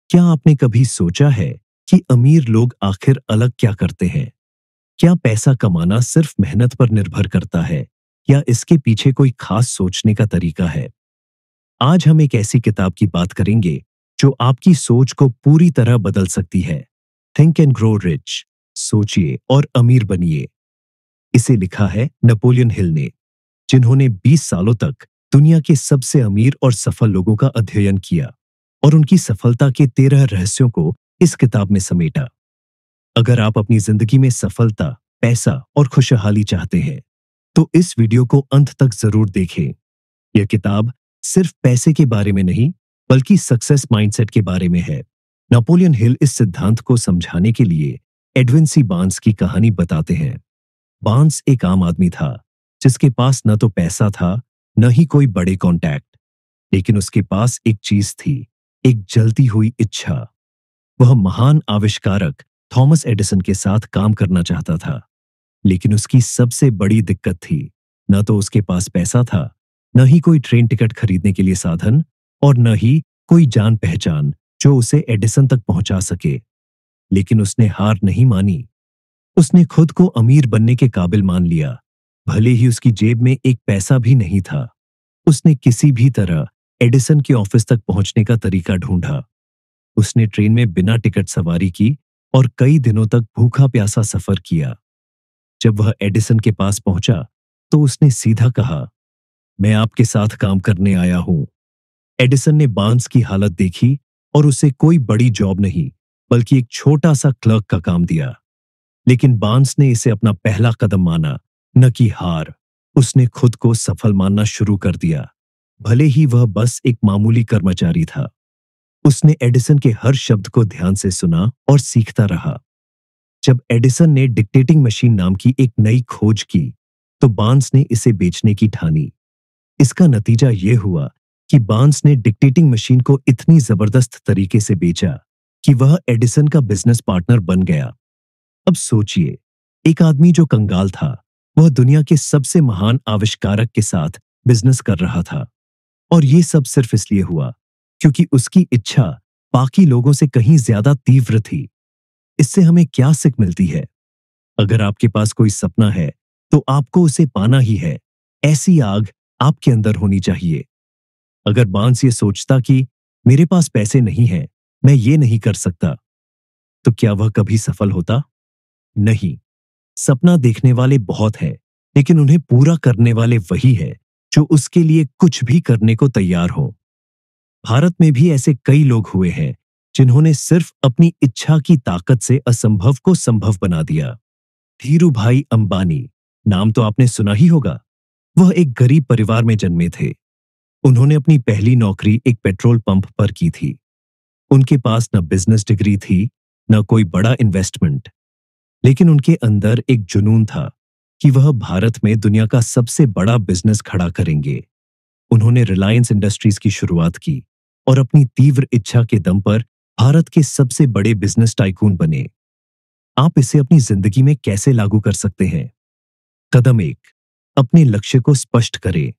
क्या आपने कभी सोचा है कि अमीर लोग आखिर अलग क्या करते हैं? क्या पैसा कमाना सिर्फ मेहनत पर निर्भर करता है या इसके पीछे कोई खास सोचने का तरीका है? आज हम एक ऐसी किताब की बात करेंगे जो आपकी सोच को पूरी तरह बदल सकती है। थिंक एंड ग्रो रिच, सोचिए और अमीर बनिए। इसे लिखा है नेपोलियन हिल ने, जिन्होंने 20 सालों तक दुनिया के सबसे अमीर और सफल लोगों का अध्ययन किया और उनकी सफलता के 13 रहस्यों को इस किताब में समेटा। अगर आप अपनी जिंदगी में सफलता, पैसा और खुशहाली चाहते हैं, तो इस वीडियो को अंत तक जरूर देखें। यह किताब सिर्फ पैसे के बारे में नहीं, बल्कि सक्सेस माइंडसेट के बारे में है। नेपोलियन हिल इस सिद्धांत को समझाने के लिए एडविन सी बार्न्स की कहानी बताते हैं। बार्न्स एक आम आदमी था, जिसके पास न तो पैसा था, न ही कोई बड़े कॉन्टैक्ट, लेकिन उसके पास एक चीज थी, एक जलती हुई इच्छा। वह महान आविष्कारक थॉमस एडिसन के साथ काम करना चाहता था, लेकिन उसकी सबसे बड़ी दिक्कत थी, न तो उसके पास पैसा था, न ही कोई ट्रेन टिकट खरीदने के लिए साधन, और न ही कोई जान पहचान जो उसे एडिसन तक पहुंचा सके। लेकिन उसने हार नहीं मानी। उसने खुद को अमीर बनने के काबिल मान लिया, भले ही उसकी जेब में एक पैसा भी नहीं था। उसने किसी भी तरह एडिसन के ऑफिस तक पहुंचने का तरीका ढूंढा। उसने ट्रेन में बिना टिकट सवारी की और कई दिनों तक भूखा प्यासा सफर किया। जब वह एडिसन के पास पहुंचा, तो उसने सीधा कहा, मैं आपके साथ काम करने आया हूं। एडिसन ने बार्न्स की हालत देखी और उसे कोई बड़ी जॉब नहीं, बल्कि एक छोटा सा क्लर्क का काम दिया। लेकिन बार्न्स ने इसे अपना पहला कदम माना, न कि हार। उसने खुद को सफल मानना शुरू कर दिया, भले ही वह बस एक मामूली कर्मचारी था। उसने एडिसन के हर शब्द को ध्यान से सुना और सीखता रहा। जब एडिसन ने डिक्टेटिंग मशीन नाम की एक नई खोज की, तो बार्न्स ने इसे बेचने की ठानी। इसका नतीजा यह हुआ कि बार्न्स ने डिक्टेटिंग मशीन को इतनी जबरदस्त तरीके से बेचा कि वह एडिसन का बिजनेस पार्टनर बन गया। अब सोचिए, एक आदमी जो कंगाल था, वह दुनिया के सबसे महान आविष्कारक के साथ बिजनेस कर रहा था। और यह सब सिर्फ इसलिए हुआ क्योंकि उसकी इच्छा बाकी लोगों से कहीं ज्यादा तीव्र थी। इससे हमें क्या सीख मिलती है? अगर आपके पास कोई सपना है, तो आपको उसे पाना ही है। ऐसी आग आपके अंदर होनी चाहिए। अगर बार्न्स ये सोचता कि मेरे पास पैसे नहीं हैं, मैं ये नहीं कर सकता, तो क्या वह कभी सफल होता? नहीं। सपना देखने वाले बहुत हैं, लेकिन उन्हें पूरा करने वाले वही है जो उसके लिए कुछ भी करने को तैयार हो। भारत में भी ऐसे कई लोग हुए हैं जिन्होंने सिर्फ अपनी इच्छा की ताकत से असंभव को संभव बना दिया। धीरूभाई अंबानी, नाम तो आपने सुना ही होगा। वह एक गरीब परिवार में जन्मे थे। उन्होंने अपनी पहली नौकरी एक पेट्रोल पंप पर की थी। उनके पास न बिजनेस डिग्री थी, न कोई बड़ा इन्वेस्टमेंट, लेकिन उनके अंदर एक जुनून था कि वह भारत में दुनिया का सबसे बड़ा बिजनेस खड़ा करेंगे। उन्होंने रिलायंस इंडस्ट्रीज की शुरुआत की और अपनी तीव्र इच्छा के दम पर भारत के सबसे बड़े बिजनेस टाइकून बने। आप इसे अपनी जिंदगी में कैसे लागू कर सकते हैं? कदम 1, अपने लक्ष्य को स्पष्ट करें।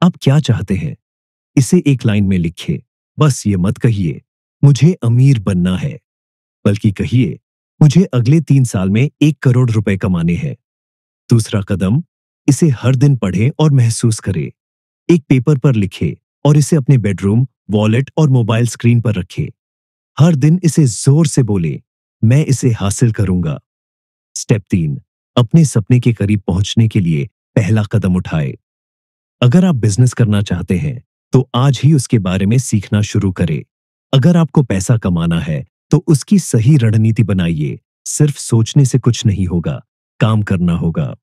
आप क्या चाहते हैं? इसे एक लाइन में लिखिए। बस ये मत कहिए, मुझे अमीर बनना है, बल्कि कहिए, मुझे अगले 3 साल में 1 करोड़ रुपए कमाने हैं। दूसरा कदम, इसे हर दिन पढ़ें और महसूस करें। एक पेपर पर लिखें और इसे अपने बेडरूम, वॉलेट और मोबाइल स्क्रीन पर रखें। हर दिन इसे जोर से बोलें, मैं इसे हासिल करूंगा। स्टेप 3, अपने सपने के करीब पहुंचने के लिए पहला कदम उठाएं। अगर आप बिजनेस करना चाहते हैं, तो आज ही उसके बारे में सीखना शुरू करें। अगर आपको पैसा कमाना है, तो उसकी सही रणनीति बनाइए। सिर्फ सोचने से कुछ नहीं होगा, काम करना होगा।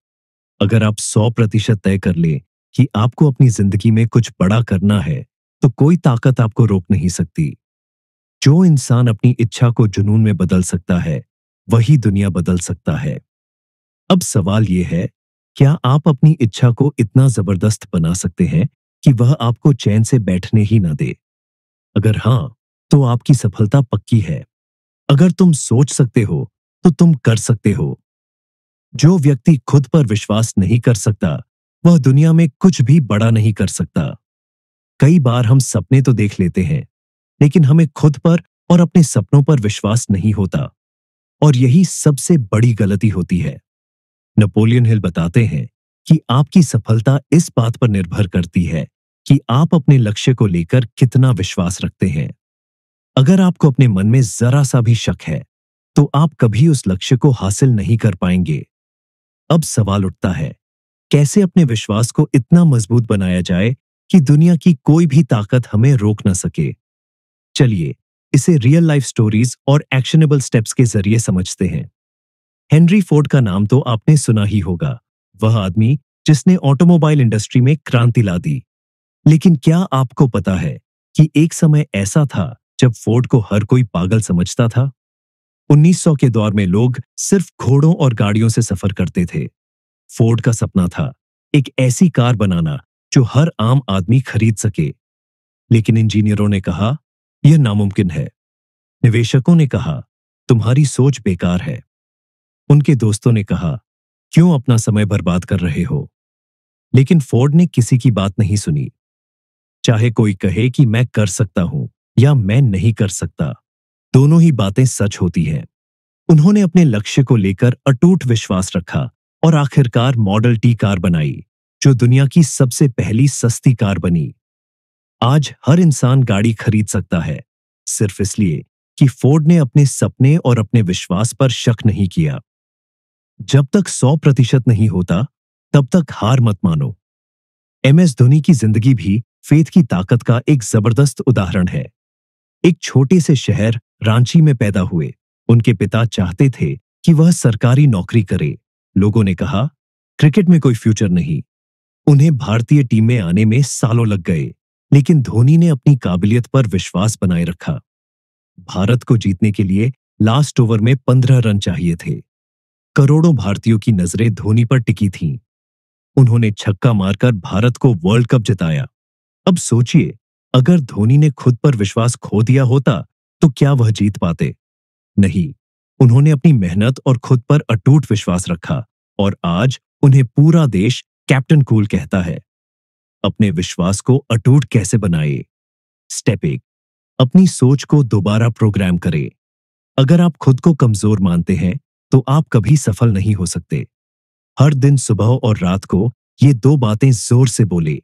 अगर आप 100% तय कर लें कि आपको अपनी जिंदगी में कुछ बड़ा करना है, तो कोई ताकत आपको रोक नहीं सकती। जो इंसान अपनी इच्छा को जुनून में बदल सकता है, वही दुनिया बदल सकता है। अब सवाल यह है, क्या आप अपनी इच्छा को इतना जबरदस्त बना सकते हैं कि वह आपको चैन से बैठने ही ना दे? अगर हां, तो आपकी सफलता पक्की है। अगर तुम सोच सकते हो, तो तुम कर सकते हो। जो व्यक्ति खुद पर विश्वास नहीं कर सकता, वह दुनिया में कुछ भी बड़ा नहीं कर सकता। कई बार हम सपने तो देख लेते हैं, लेकिन हमें खुद पर और अपने सपनों पर विश्वास नहीं होता, और यही सबसे बड़ी गलती होती है। नेपोलियन हिल बताते हैं कि आपकी सफलता इस बात पर निर्भर करती है कि आप अपने लक्ष्य को लेकर कितना विश्वास रखते हैं। अगर आपको अपने मन में जरा सा भी शक है, तो आप कभी उस लक्ष्य को हासिल नहीं कर पाएंगे। अब सवाल उठता है, कैसे अपने विश्वास को इतना मजबूत बनाया जाए कि दुनिया की कोई भी ताकत हमें रोक न सके। चलिए इसे रियल लाइफ स्टोरीज और एक्शनेबल स्टेप्स के जरिए समझते हैं। हेनरी फोर्ड का नाम तो आपने सुना ही होगा, वह आदमी जिसने ऑटोमोबाइल इंडस्ट्री में क्रांति ला दी। लेकिन क्या आपको पता है कि एक समय ऐसा था जब फोर्ड को हर कोई पागल समझता था? 1900 के दौर में लोग सिर्फ घोड़ों और गाड़ियों से सफर करते थे। फोर्ड का सपना था एक ऐसी कार बनाना जो हर आम आदमी खरीद सके। लेकिन इंजीनियरों ने कहा, यह नामुमकिन है। निवेशकों ने कहा, तुम्हारी सोच बेकार है। उनके दोस्तों ने कहा, क्यों अपना समय बर्बाद कर रहे हो? लेकिन फोर्ड ने किसी की बात नहीं सुनी। चाहे कोई कहे कि मैं कर सकता हूं या मैं नहीं कर सकता, दोनों ही बातें सच होती हैं। उन्होंने अपने लक्ष्य को लेकर अटूट विश्वास रखा और आखिरकार मॉडल टी कार बनाई, जो दुनिया की सबसे पहली सस्ती कार बनी। आज हर इंसान गाड़ी खरीद सकता है, सिर्फ इसलिए कि फोर्ड ने अपने सपने और अपने विश्वास पर शक नहीं किया। जब तक 100% नहीं होता, तब तक हार मत मानो। एमएस धोनी की जिंदगी भी फेथ की ताकत का एक जबरदस्त उदाहरण है। एक छोटे से शहर रांची में पैदा हुए। उनके पिता चाहते थे कि वह सरकारी नौकरी करे। लोगों ने कहा, क्रिकेट में कोई फ्यूचर नहीं। उन्हें भारतीय टीम में आने में सालों लग गए, लेकिन धोनी ने अपनी काबिलियत पर विश्वास बनाए रखा। भारत को जीतने के लिए लास्ट ओवर में 15 रन चाहिए थे। करोड़ों भारतीयों की नजरें धोनी पर टिकी थीं। उन्होंने छक्का मारकर भारत को वर्ल्ड कप जिताया। अब सोचिए, अगर धोनी ने खुद पर विश्वास खो दिया होता, तो क्या वह जीत पाते? नहीं। उन्होंने अपनी मेहनत और खुद पर अटूट विश्वास रखा, और आज उन्हें पूरा देश कैप्टन कूल कहता है। अपने विश्वास को अटूट कैसे बनाए? स्टेप 1, अपनी सोच को दोबारा प्रोग्राम करें। अगर आप खुद को कमजोर मानते हैं, तो आप कभी सफल नहीं हो सकते। हर दिन सुबह और रात को ये दो बातें जोर से बोले,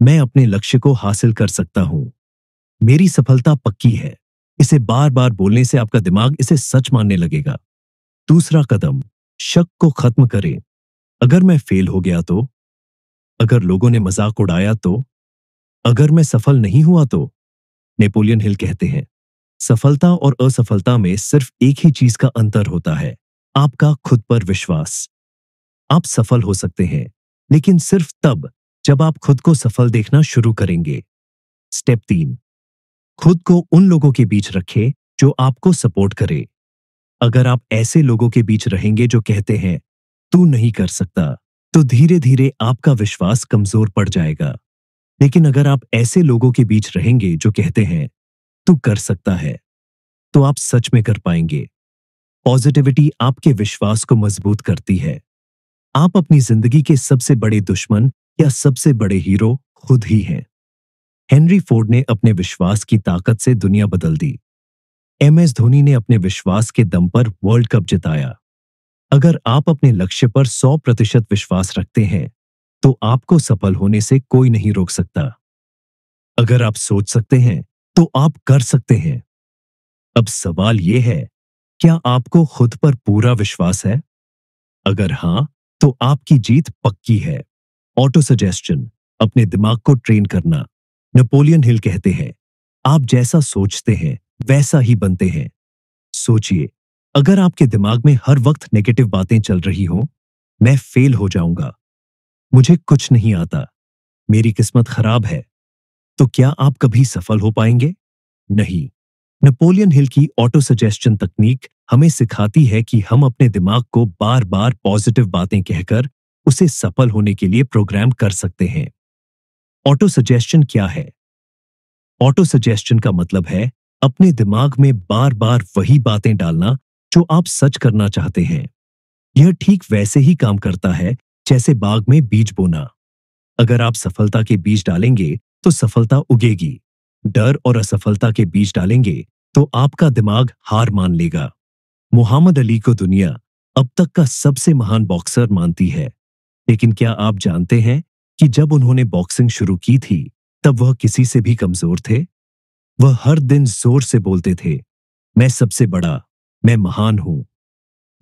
मैं अपने लक्ष्य को हासिल कर सकता हूं। मेरी सफलता पक्की है। इसे बार बार बोलने से आपका दिमाग इसे सच मानने लगेगा। दूसरा कदम, शक को खत्म करें। अगर मैं फेल हो गया तो? अगर लोगों ने मजाक उड़ाया तो? अगर मैं सफल नहीं हुआ तो? नेपोलियन हिल कहते हैं, सफलता और असफलता में सिर्फ एक ही चीज का अंतर होता है, आपका खुद पर विश्वास। आप सफल हो सकते हैं, लेकिन सिर्फ तब जब आप खुद को सफल देखना शुरू करेंगे। स्टेप 3, खुद को उन लोगों के बीच रखें जो आपको सपोर्ट करे। अगर आप ऐसे लोगों के बीच रहेंगे जो कहते हैं, तू नहीं कर सकता, तो धीरे धीरे आपका विश्वास कमजोर पड़ जाएगा। लेकिन अगर आप ऐसे लोगों के बीच रहेंगे जो कहते हैं, तू कर सकता है, तो आप सच में कर पाएंगे। पॉजिटिविटी आपके विश्वास को मजबूत करती है। आप अपनी जिंदगी के सबसे बड़े दुश्मन या सबसे बड़े हीरो खुद ही हैं। हेनरी फोर्ड ने अपने विश्वास की ताकत से दुनिया बदल दी। एमएस धोनी ने अपने विश्वास के दम पर वर्ल्ड कप जिताया। अगर आप अपने लक्ष्य पर 100% विश्वास रखते हैं, तो आपको सफल होने से कोई नहीं रोक सकता। अगर आप सोच सकते हैं, तो आप कर सकते हैं। अब सवाल यह है, क्या आपको खुद पर पूरा विश्वास है? अगर हां, तो आपकी जीत पक्की है। ऑटो सजेस्शन, अपने दिमाग को ट्रेन करना। नेपोलियन हिल कहते हैं, आप जैसा सोचते हैं वैसा ही बनते हैं। सोचिए, अगर आपके दिमाग में हर वक्त नेगेटिव बातें चल रही हो, मैं फेल हो जाऊंगा, मुझे कुछ नहीं आता, मेरी किस्मत खराब है, तो क्या आप कभी सफल हो पाएंगे? नहीं। नेपोलियन हिल की ऑटो सजेस्शन तकनीक हमें सिखाती है कि हम अपने दिमाग को बार बार पॉजिटिव बातें कहकर उसे सफल होने के लिए प्रोग्राम कर सकते हैं। ऑटो सजेस्शन क्या है? ऑटो सजेस्शन का मतलब है अपने दिमाग में बार बार वही बातें डालना जो आप सच करना चाहते हैं। यह ठीक वैसे ही काम करता है जैसे बाग में बीज बोना। अगर आप सफलता के बीज डालेंगे तो सफलता उगेगी। डर और असफलता के बीज डालेंगे तो आपका दिमाग हार मान लेगा। मोहम्मद अली को दुनिया अब तक का सबसे महान बॉक्सर मानती है, लेकिन क्या आप जानते हैं कि जब उन्होंने बॉक्सिंग शुरू की थी, तब वह किसी से भी कमजोर थे। वह हर दिन जोर से बोलते थे, मैं सबसे बड़ा, मैं महान हूं।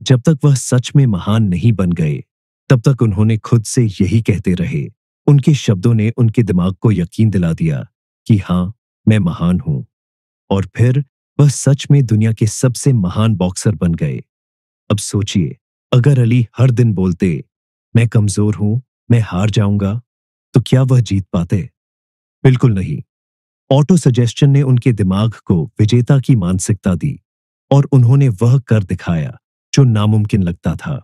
जब तक वह सच में महान नहीं बन गए, तब तक उन्होंने खुद से यही कहते रहे। उनके शब्दों ने उनके दिमाग को यकीन दिला दिया कि हाँ, मैं महान हूं। और फिर वह सच में दुनिया के सबसे महान बॉक्सर बन गए। अब सोचिए, अगर अली हर दिन बोलते, मैं कमजोर हूं, मैं हार जाऊंगा, तो क्या वह जीत पाते? बिल्कुल नहीं। ऑटो सजेशन ने उनके दिमाग को विजेता की मानसिकता दी और उन्होंने वह कर दिखाया जो नामुमकिन लगता था।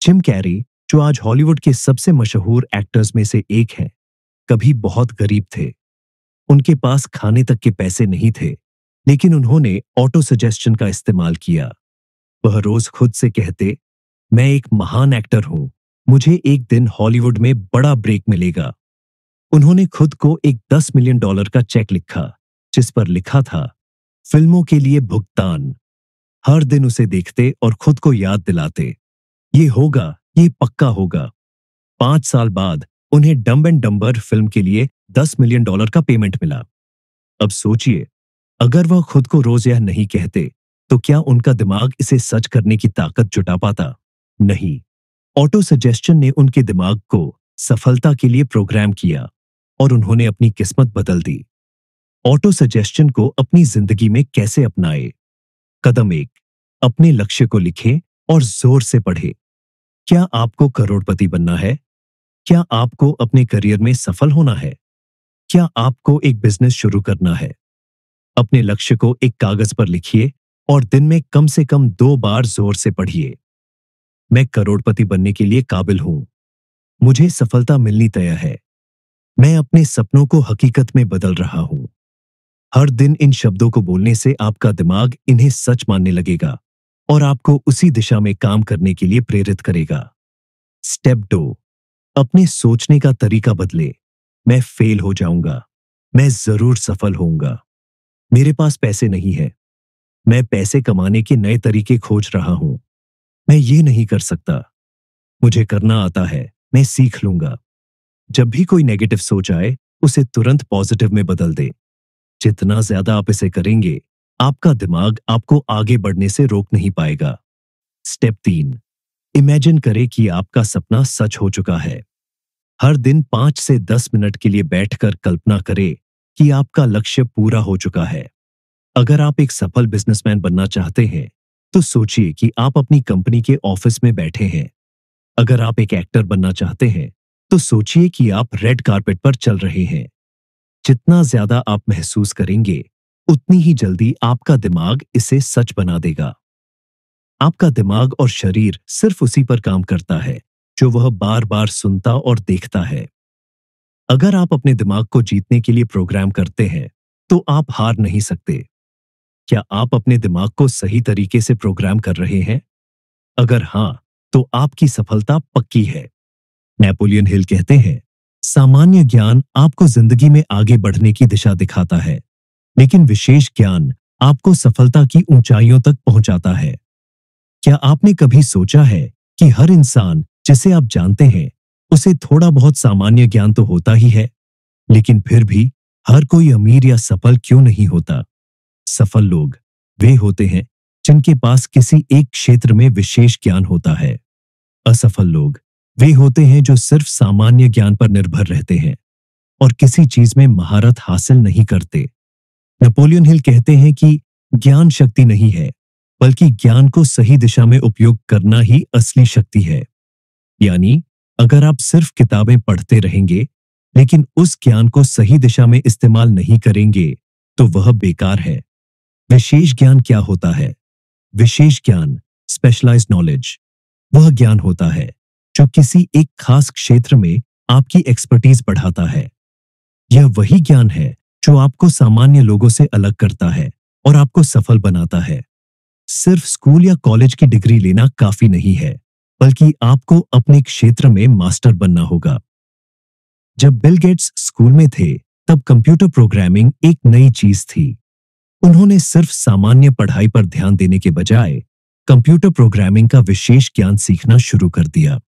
जिम कैरी, जो आज हॉलीवुड के सबसे मशहूर एक्टर्स में से एक हैं, कभी बहुत गरीब थे। उनके पास खाने तक के पैसे नहीं थे, लेकिन उन्होंने ऑटो सजेशन का इस्तेमाल किया। वह रोज खुद से कहते, मैं एक महान एक्टर हूं, मुझे एक दिन हॉलीवुड में बड़ा ब्रेक मिलेगा। उन्होंने खुद को एक $10 मिलियन का चेक लिखा, जिस पर लिखा था, फिल्मों के लिए भुगतान। हर दिन उसे देखते और खुद को याद दिलाते, ये होगा, ये पक्का होगा। 5 साल बाद उन्हें डम्ब एंड डम्बर फिल्म के लिए $10 मिलियन का पेमेंट मिला। अब सोचिए, अगर वह खुद को रोज यह नहीं कहते, तो क्या उनका दिमाग इसे सच करने की ताकत जुटा पाता? नहीं। ऑटो सजेशन ने उनके दिमाग को सफलता के लिए प्रोग्राम किया और उन्होंने अपनी किस्मत बदल दी। ऑटो सजेशन को अपनी जिंदगी में कैसे अपनाए? कदम 1, अपने लक्ष्य को लिखें और जोर से पढ़ें। क्या आपको करोड़पति बनना है? क्या आपको अपने करियर में सफल होना है? क्या आपको एक बिजनेस शुरू करना है? अपने लक्ष्य को एक कागज पर लिखिए और दिन में कम से कम 2 बार जोर से पढ़िए। मैं करोड़पति बनने के लिए काबिल हूं। मुझे सफलता मिलनी तय है। मैं अपने सपनों को हकीकत में बदल रहा हूं। हर दिन इन शब्दों को बोलने से आपका दिमाग इन्हें सच मानने लगेगा और आपको उसी दिशा में काम करने के लिए प्रेरित करेगा। स्टेप 2, अपने सोचने का तरीका बदले। मैं फेल हो जाऊंगा, मैं जरूर सफल होऊंगा। मेरे पास पैसे नहीं है, मैं पैसे कमाने के नए तरीके खोज रहा हूं। मैं ये नहीं कर सकता, मुझे करना आता है, मैं सीख लूंगा। जब भी कोई नेगेटिव सोच आए, उसे तुरंत पॉजिटिव में बदल दे। जितना ज्यादा आप इसे करेंगे, आपका दिमाग आपको आगे बढ़ने से रोक नहीं पाएगा। स्टेप 3, इमेजिन करें कि आपका सपना सच हो चुका है। हर दिन 5 से 10 मिनट के लिए बैठकर कल्पना करें कि आपका लक्ष्य पूरा हो चुका है। अगर आप एक सफल बिजनेसमैन बनना चाहते हैं, तो सोचिए कि आप अपनी कंपनी के ऑफिस में बैठे हैं। अगर आप एक एक्टर बनना चाहते हैं, तो सोचिए कि आप रेड कारपेट पर चल रहे हैं। जितना ज्यादा आप महसूस करेंगे, उतनी ही जल्दी आपका दिमाग इसे सच बना देगा। आपका दिमाग और शरीर सिर्फ उसी पर काम करता है जो वह बार बार सुनता और देखता है। अगर आप अपने दिमाग को जीतने के लिए प्रोग्राम करते हैं, तो आप हार नहीं सकते। क्या आप अपने दिमाग को सही तरीके से प्रोग्राम कर रहे हैं? अगर हां, तो आपकी सफलता पक्की है। नेपोलियन हिल कहते हैं, सामान्य ज्ञान आपको जिंदगी में आगे बढ़ने की दिशा दिखाता है, लेकिन विशेष ज्ञान आपको सफलता की ऊंचाइयों तक पहुंचाता है। क्या आपने कभी सोचा है कि हर इंसान जिसे आप जानते हैं, उसे थोड़ा बहुत सामान्य ज्ञान तो होता ही है, लेकिन फिर भी हर कोई अमीर या सफल क्यों नहीं होता? सफल लोग वे होते हैं जिनके पास किसी एक क्षेत्र में विशेष ज्ञान होता है। असफल लोग वे होते हैं जो सिर्फ सामान्य ज्ञान पर निर्भर रहते हैं और किसी चीज में महारत हासिल नहीं करते। नेपोलियन हिल कहते हैं कि ज्ञान शक्ति नहीं है, बल्कि ज्ञान को सही दिशा में उपयोग करना ही असली शक्ति है। यानी अगर आप सिर्फ किताबें पढ़ते रहेंगे, लेकिन उस ज्ञान को सही दिशा में इस्तेमाल नहीं करेंगे, तो वह बेकार है। विशेष ज्ञान क्या होता है? विशेष ज्ञान, स्पेशलाइज्ड नॉलेज, वह ज्ञान होता है जो किसी एक खास क्षेत्र में आपकी एक्सपर्टीज बढ़ाता है। यह वही ज्ञान है जो आपको सामान्य लोगों से अलग करता है और आपको सफल बनाता है। सिर्फ स्कूल या कॉलेज की डिग्री लेना काफी नहीं है, बल्कि आपको अपने क्षेत्र में मास्टर बनना होगा। जब बिल गेट्स स्कूल में थे, तब कंप्यूटर प्रोग्रामिंग एक नई चीज थी। उन्होंने सिर्फ सामान्य पढ़ाई पर ध्यान देने के बजाय कंप्यूटर प्रोग्रामिंग का विशेष ज्ञान सीखना शुरू कर दिया।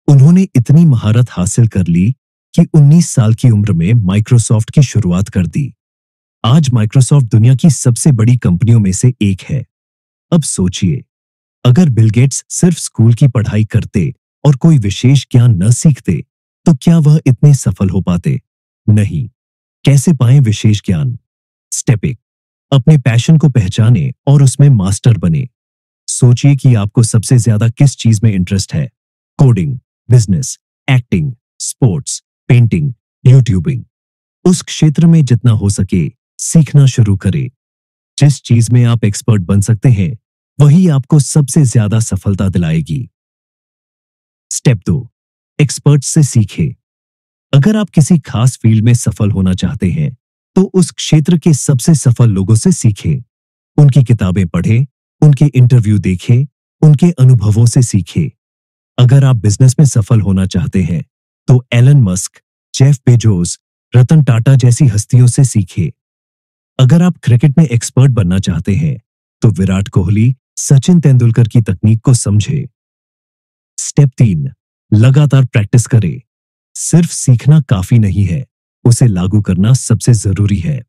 उन्होंने इतनी महारत हासिल कर ली कि 19 साल की उम्र में माइक्रोसॉफ्ट की शुरुआत कर दी। आज माइक्रोसॉफ्ट दुनिया की सबसे बड़ी कंपनियों में से एक है। अब सोचिए, अगर बिल गेट्स सिर्फ स्कूल की पढ़ाई करते और कोई विशेष ज्ञान न सीखते, तो क्या वह इतने सफल हो पाते? नहीं। कैसे पाएं विशेष ज्ञान? स्टेप 1, अपने पैशन को पहचाने और उसमें मास्टर बने। सोचिए कि आपको सबसे ज्यादा किस चीज में इंटरेस्ट है। Coding, business, acting, sports, painting, YouTubing. उस क्षेत्र में जितना हो सके सीखना शुरू करें। जिस चीज में आप एक्सपर्ट बन सकते हैं, वही आपको सबसे ज्यादा सफलता दिलाएगी। स्टेप 2, एक्सपर्ट से सीखें। अगर आप किसी खास फील्ड में सफल होना चाहते हैं, तो उस क्षेत्र के सबसे सफल लोगों से सीखें। उनकी किताबें पढ़ें, उनके इंटरव्यू देखें, उनके अनुभवों से सीखें। अगर आप बिजनेस में सफल होना चाहते हैं, तो Elon Musk, Jeff Bezos, Ratan Tata जैसी हस्तियों से सीखें। अगर आप क्रिकेट में एक्सपर्ट बनना चाहते हैं, तो विराट कोहली, सचिन तेंदुलकर की तकनीक को समझें। स्टेप 3, लगातार प्रैक्टिस करें। सिर्फ सीखना काफी नहीं है, उसे लागू करना सबसे जरूरी है।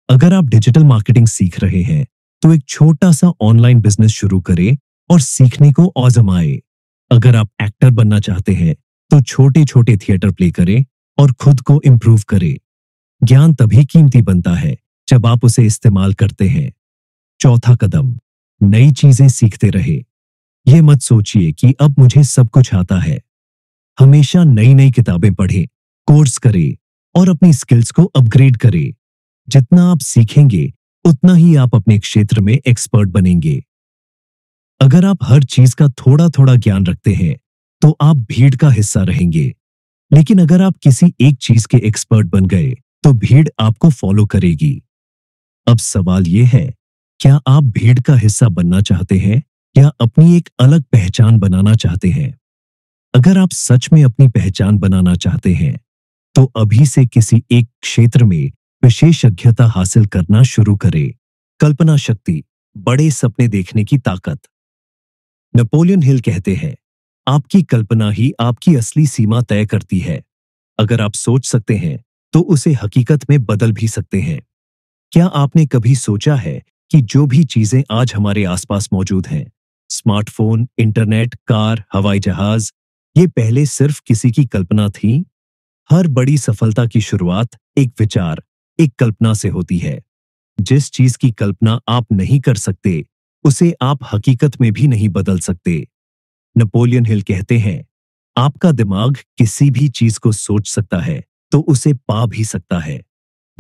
अगर आप डिजिटल मार्केटिंग सीख रहे हैं, तो एक छोटा सा ऑनलाइन बिजनेस शुरू करें और सीखने को आजमाएं। अगर आप एक्टर बनना चाहते हैं, तो छोटे छोटे थिएटर प्ले करें और खुद को इम्प्रूव करें। ज्ञान तभी कीमती बनता है जब आप उसे इस्तेमाल करते हैं। चौथा कदम, नई चीजें सीखते रहे। यह मत सोचिए कि अब मुझे सब कुछ आता है। हमेशा नई नई किताबें पढ़ें, कोर्स करें और अपनी स्किल्स को अपग्रेड करें। जितना आप सीखेंगे, उतना ही आप अपने क्षेत्र में एक्सपर्ट बनेंगे। अगर आप हर चीज का थोड़ा थोड़ा ज्ञान रखते हैं, तो आप भीड़ का हिस्सा रहेंगे। लेकिन अगर आप किसी एक चीज के एक्सपर्ट बन गए, तो भीड़ आपको फॉलो करेगी। अब सवाल यह है, क्या आप भीड़ का हिस्सा बनना चाहते हैं या अपनी एक अलग पहचान बनाना चाहते हैं? अगर आप सच में अपनी पहचान बनाना चाहते हैं, तो अभी से किसी एक क्षेत्र में विशेषज्ञता हासिल करना शुरू करें। कल्पना शक्ति, बड़े सपने देखने की ताकत। नेपोलियन हिल कहते हैं, आपकी कल्पना ही आपकी असली सीमा तय करती है। अगर आप सोच सकते हैं, तो उसे हकीकत में बदल भी सकते हैं। क्या आपने कभी सोचा है कि जो भी चीजें आज हमारे आसपास मौजूद हैं, स्मार्टफोन, इंटरनेट, कार, हवाई जहाज, ये पहले सिर्फ किसी की कल्पना थी? हर बड़ी सफलता की शुरुआत एक विचार, एक कल्पना से होती है। जिस चीज की कल्पना आप नहीं कर सकते, उसे आप हकीकत में भी नहीं बदल सकते। नेपोलियन हिल कहते हैं, आपका दिमाग किसी भी चीज को सोच सकता है, तो उसे पा भी सकता है।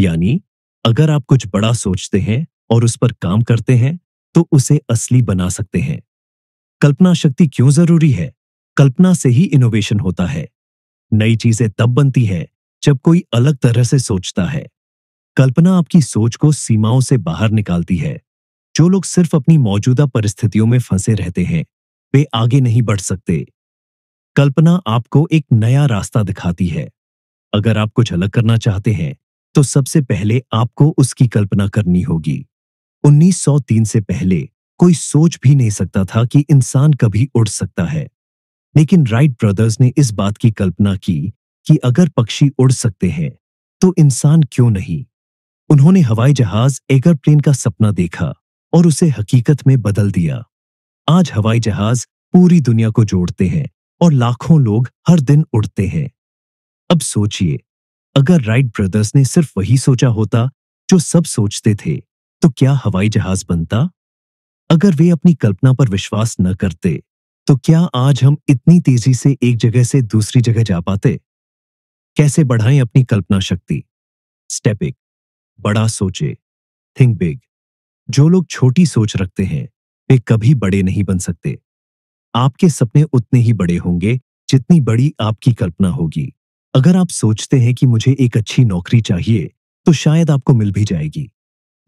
यानी, अगर आप कुछ बड़ा सोचते हैं और उस पर काम करते हैं, तो उसे असली बना सकते हैं। कल्पना शक्ति क्यों जरूरी है? कल्पना से ही इनोवेशन होता है। नई चीजें तब बनती है जब कोई अलग तरह से सोचता है। कल्पना आपकी सोच को सीमाओं से बाहर निकालती है। जो लोग सिर्फ अपनी मौजूदा परिस्थितियों में फंसे रहते हैं, वे आगे नहीं बढ़ सकते। कल्पना आपको एक नया रास्ता दिखाती है। अगर आप कुछ अलग करना चाहते हैं, तो सबसे पहले आपको उसकी कल्पना करनी होगी। 1903 से पहले कोई सोच भी नहीं सकता था कि इंसान कभी उड़ सकता है। लेकिन राइट ब्रदर्स ने इस बात की कल्पना की कि अगर पक्षी उड़ सकते हैं, तो इंसान क्यों नहीं? उन्होंने हवाई जहाज, एयरप्लेन का सपना देखा और उसे हकीकत में बदल दिया। आज हवाई जहाज पूरी दुनिया को जोड़ते हैं और लाखों लोग हर दिन उड़ते हैं। अब सोचिए, अगर राइट ब्रदर्स ने सिर्फ वही सोचा होता जो सब सोचते थे, तो क्या हवाई जहाज बनता? अगर वे अपनी कल्पना पर विश्वास न करते, तो क्या आज हम इतनी तेजी से एक जगह से दूसरी जगह जा पाते? कैसे बढ़ाएं अपनी कल्पना शक्ति? स्टेप 1, बड़ा सोचे, थिंक बिग। जो लोग छोटी सोच रखते हैं, वे कभी बड़े नहीं बन सकते। आपके सपने उतने ही बड़े होंगे जितनी बड़ी आपकी कल्पना होगी। अगर आप सोचते हैं कि मुझे एक अच्छी नौकरी चाहिए, तो शायद आपको मिल भी जाएगी।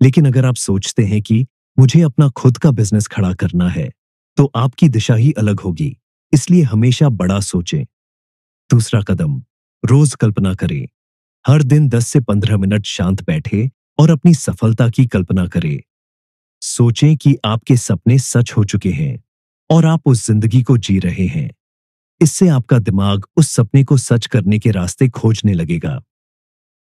लेकिन अगर आप सोचते हैं कि मुझे अपना खुद का बिजनेस खड़ा करना है, तो आपकी दिशा ही अलग होगी। इसलिए हमेशा बड़ा सोचें। दूसरा कदम, रोज कल्पना करें। हर दिन 10 से 15 मिनट शांत बैठे और अपनी सफलता की कल्पना करें। सोचें कि आपके सपने सच हो चुके हैं और आप उस जिंदगी को जी रहे हैं। इससे आपका दिमाग उस सपने को सच करने के रास्ते खोजने लगेगा।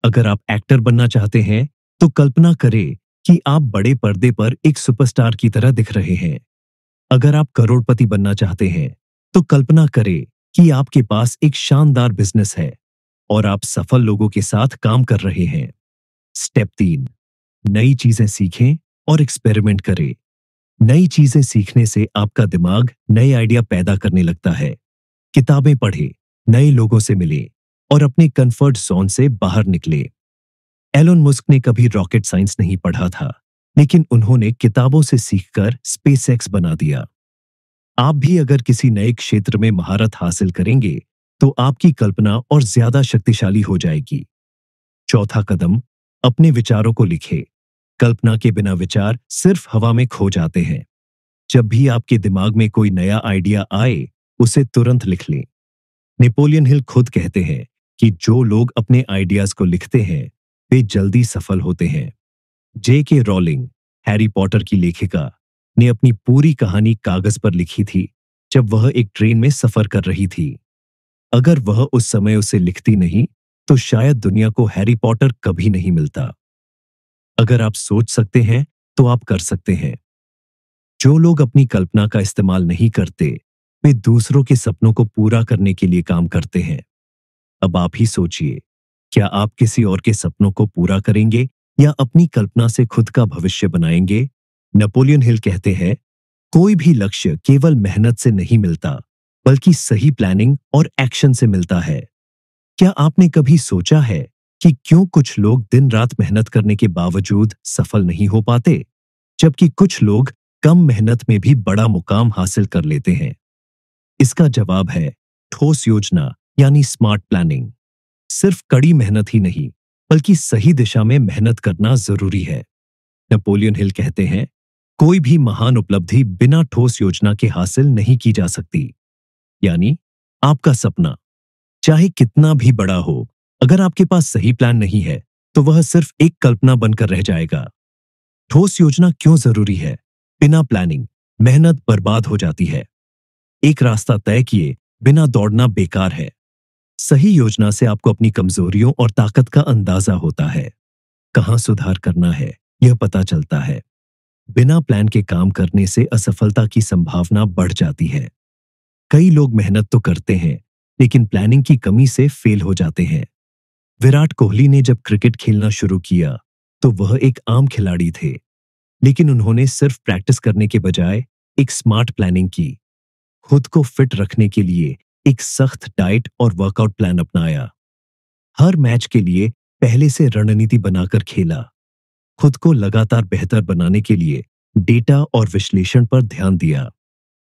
अगर आप एक्टर बनना चाहते हैं, तो कल्पना करें कि आप बड़े पर्दे पर एक सुपरस्टार की तरह दिख रहे हैं। अगर आप करोड़पति बनना चाहते हैं, तो कल्पना करें कि आपके पास एक शानदार बिजनेस है और आप सफल लोगों के साथ काम कर रहे हैं। स्टेप 3, नई चीजें सीखें और एक्सपेरिमेंट करें। नई चीजें सीखने से आपका दिमाग नए आइडिया पैदा करने लगता है। किताबें पढ़ें, नए लोगों से मिलें और अपने कंफर्ट जोन से बाहर निकलें। एलोन मस्क ने कभी रॉकेट साइंस नहीं पढ़ा था, लेकिन उन्होंने किताबों से सीखकर स्पेसएक्स बना दिया। आप भी अगर किसी नए क्षेत्र में महारत हासिल करेंगे, तो आपकी कल्पना और ज्यादा शक्तिशाली हो जाएगी। चौथा कदम, अपने विचारों को लिखें। कल्पना के बिना विचार सिर्फ हवा में खो जाते हैं। जब भी आपके दिमाग में कोई नया आइडिया आए, उसे तुरंत लिख लें। नेपोलियन हिल खुद कहते हैं कि जो लोग अपने आइडियाज को लिखते हैं, वे जल्दी सफल होते हैं। J.K. रॉलिंग, हैरी पॉटर की लेखिका, ने अपनी पूरी कहानी कागज पर लिखी थी जब वह एक ट्रेन में सफर कर रही थी। अगर वह उस समय उसे लिखती नहीं, तो शायद दुनिया को हैरी पॉटर कभी नहीं मिलता। अगर आप सोच सकते हैं, तो आप कर सकते हैं। जो लोग अपनी कल्पना का इस्तेमाल नहीं करते, वे दूसरों के सपनों को पूरा करने के लिए काम करते हैं। अब आप ही सोचिए, क्या आप किसी और के सपनों को पूरा करेंगे या अपनी कल्पना से खुद का भविष्य बनाएंगे? नेपोलियन हिल कहते हैं, कोई भी लक्ष्य केवल मेहनत से नहीं मिलता, बल्कि सही प्लानिंग और एक्शन से मिलता है। क्या आपने कभी सोचा है कि क्यों कुछ लोग दिन रात मेहनत करने के बावजूद सफल नहीं हो पाते, जबकि कुछ लोग कम मेहनत में भी बड़ा मुकाम हासिल कर लेते हैं? इसका जवाब है ठोस योजना, यानी स्मार्ट प्लानिंग। सिर्फ कड़ी मेहनत ही नहीं, बल्कि सही दिशा में मेहनत करना जरूरी है। नेपोलियन हिल कहते हैं, कोई भी महान उपलब्धि बिना ठोस योजना के हासिल नहीं की जा सकती। यानी आपका सपना चाहे कितना भी बड़ा हो, अगर आपके पास सही प्लान नहीं है, तो वह सिर्फ एक कल्पना बनकर रह जाएगा। ठोस योजना क्यों जरूरी है? बिना प्लानिंग मेहनत बर्बाद हो जाती है। एक रास्ता तय किए बिना दौड़ना बेकार है। सही योजना से आपको अपनी कमजोरियों और ताकत का अंदाजा होता है। कहां सुधार करना है, यह पता चलता है। बिना प्लान के काम करने से असफलता की संभावना बढ़ जाती है। कई लोग मेहनत तो करते हैं, लेकिन प्लानिंग की कमी से फेल हो जाते हैं। विराट कोहली ने जब क्रिकेट खेलना शुरू किया, तो वह एक आम खिलाड़ी थे, लेकिन उन्होंने सिर्फ प्रैक्टिस करने के बजाय एक स्मार्ट प्लानिंग की। खुद को फिट रखने के लिए एक सख्त डाइट और वर्कआउट प्लान अपनाया। हर मैच के लिए पहले से रणनीति बनाकर खेला। खुद को लगातार बेहतर बनाने के लिए डेटा और विश्लेषण पर ध्यान दिया।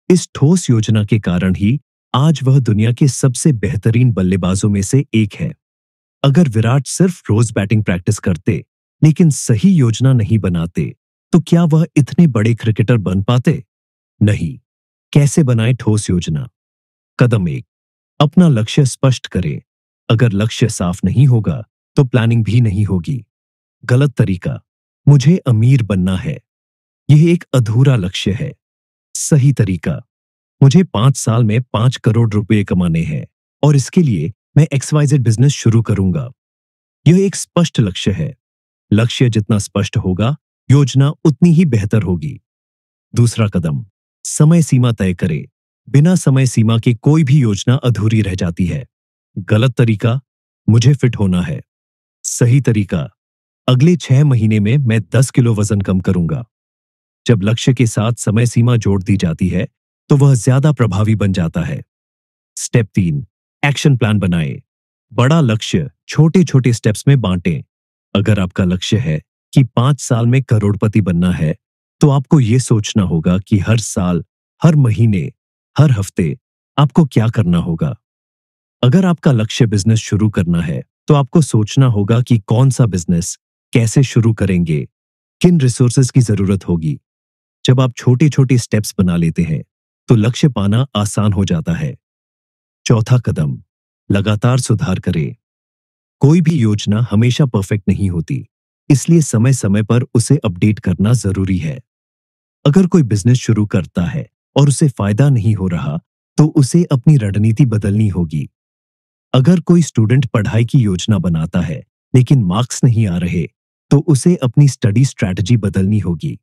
इस ठोस योजना के कारण ही आज वह दुनिया के सबसे बेहतरीन बल्लेबाजों में से एक है। अगर विराट सिर्फ रोज बैटिंग प्रैक्टिस करते, लेकिन सही योजना नहीं बनाते, तो क्या वह इतने बड़े क्रिकेटर बन पाते? नहीं। कैसे बनाएं ठोस योजना? कदम 1, अपना लक्ष्य स्पष्ट करें। अगर लक्ष्य साफ नहीं होगा, तो प्लानिंग भी नहीं होगी। गलत तरीका, मुझे अमीर बनना है, यह एक अधूरा लक्ष्य है। सही तरीका, मुझे 5 साल में 5 करोड़ रुपए कमाने हैं और इसके लिए मैं XYZ बिजनेस शुरू करूंगा। यह एक स्पष्ट लक्ष्य है। लक्ष्य जितना स्पष्ट होगा, योजना उतनी ही बेहतर होगी। दूसरा कदम, समय सीमा तय करें। बिना समय सीमा के कोई भी योजना अधूरी रह जाती है। गलत तरीका, मुझे फिट होना है। सही तरीका, अगले 6 महीने में मैं 10 किलो वजन कम करूंगा। जब लक्ष्य के साथ समय सीमा जोड़ दी जाती है, तो वह ज्यादा प्रभावी बन जाता है। स्टेप 3, एक्शन प्लान बनाएं। बड़ा लक्ष्य छोटे छोटे स्टेप्स में बांटें। अगर आपका लक्ष्य है कि 5 साल में करोड़पति बनना है, तो आपको यह सोचना होगा कि हर साल, हर महीने, हर हफ्ते आपको क्या करना होगा। अगर आपका लक्ष्य बिजनेस शुरू करना है, तो आपको सोचना होगा कि कौन सा बिजनेस, कैसे शुरू करेंगे, किन रिसोर्सेज की जरूरत होगी। जब आप छोटे छोटे स्टेप्स बना लेते हैं, तो लक्ष्य पाना आसान हो जाता है। चौथा कदम, लगातार सुधार करें। कोई भी योजना हमेशा परफेक्ट नहीं होती, इसलिए समय समय पर उसे अपडेट करना जरूरी है। अगर कोई बिजनेस शुरू करता है और उसे फायदा नहीं हो रहा, तो उसे अपनी रणनीति बदलनी होगी। अगर कोई स्टूडेंट पढ़ाई की योजना बनाता है लेकिन मार्क्स नहीं आ रहे, तो उसे अपनी स्टडी स्ट्रैटेजी बदलनी होगी।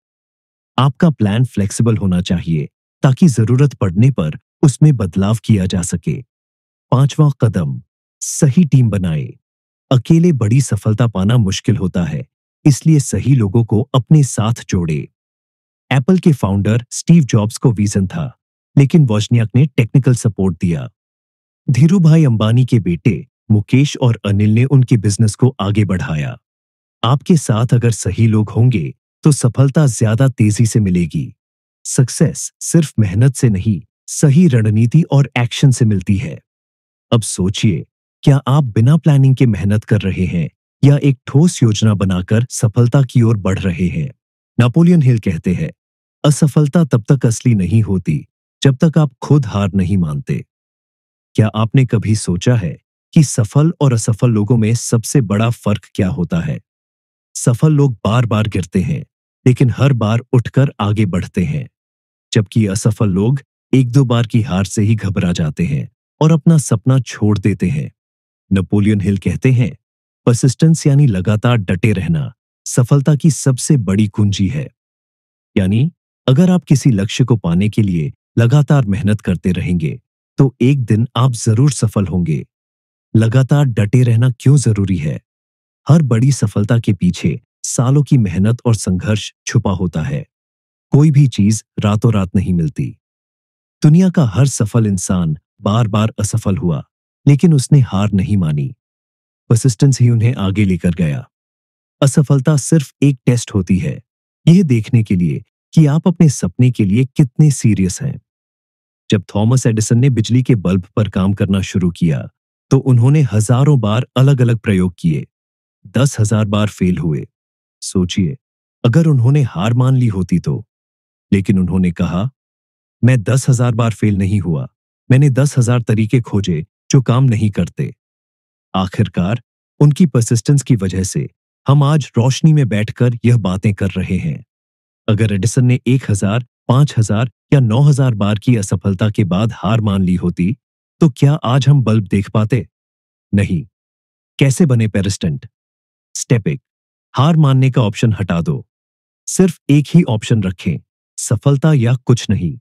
आपका प्लान फ्लेक्सिबल होना चाहिए ताकि जरूरत पड़ने पर उसमें बदलाव किया जा सके। पांचवा कदम, सही टीम बनाए। अकेले बड़ी सफलता पाना मुश्किल होता है, इसलिए सही लोगों को अपने साथ जोड़े। एप्पल के फाउंडर स्टीव जॉब्स को विजन था, लेकिन वोजनियाक ने टेक्निकल सपोर्ट दिया। धीरूभाई अंबानी के बेटे मुकेश और अनिल ने उनके बिजनेस को आगे बढ़ाया। आपके साथ अगर सही लोग होंगे, तो सफलता ज्यादा तेजी से मिलेगी। सक्सेस सिर्फ मेहनत से नहीं, सही रणनीति और एक्शन से मिलती है। अब सोचिए, क्या आप बिना प्लानिंग के मेहनत कर रहे हैं या एक ठोस योजना बनाकर सफलता की ओर बढ़ रहे हैं? नेपोलियन हिल कहते हैं, असफलता तब तक असली नहीं होती जब तक आप खुद हार नहीं मानते। क्या आपने कभी सोचा है कि सफल और असफल लोगों में सबसे बड़ा फर्क क्या होता है? सफल लोग बार बार गिरते हैं, लेकिन हर बार उठकर आगे बढ़ते हैं, जबकि असफल लोग एक दो बार की हार से ही घबरा जाते हैं और अपना सपना छोड़ देते हैं। नेपोलियन हिल कहते हैं, परसिस्टेंस यानी लगातार डटे रहना सफलता की सबसे बड़ी कुंजी है। यानी अगर आप किसी लक्ष्य को पाने के लिए लगातार मेहनत करते रहेंगे, तो एक दिन आप जरूर सफल होंगे। लगातार डटे रहना क्यों जरूरी है? हर बड़ी सफलता के पीछे सालों की मेहनत और संघर्ष छुपा होता है। कोई भी चीज रातों रात नहीं मिलती। दुनिया का हर सफल इंसान बार बार असफल हुआ, लेकिन उसने हार नहीं मानी। परसिस्टेंस ही उन्हें आगे लेकर गया। असफलता सिर्फ एक टेस्ट होती है, यह देखने के लिए कि आप अपने सपने के लिए कितने सीरियस हैं। जब थॉमस एडिसन ने बिजली के बल्ब पर काम करना शुरू किया, तो उन्होंने हजारों बार अलग अलग प्रयोग किए, 10,000 बार फेल हुए। सोचिए, अगर उन्होंने हार मान ली होती तो। लेकिन उन्होंने कहा, मैं 10,000 बार फेल नहीं हुआ, मैंने 10,000 तरीके खोजे जो काम नहीं करते। आखिरकार उनकी परसिस्टेंस की वजह से हम आज रोशनी में बैठकर यह बातें कर रहे हैं। अगर एडिसन ने 1,000, 5,000 या 9,000 बार की असफलता के बाद हार मान ली होती, तो क्या आज हम बल्ब देख पाते? नहीं। कैसे बने पेरिस्टेंट? स्टेप 1, हार मानने का ऑप्शन हटा दो। सिर्फ एक ही ऑप्शन रखें, सफलता या कुछ नहीं।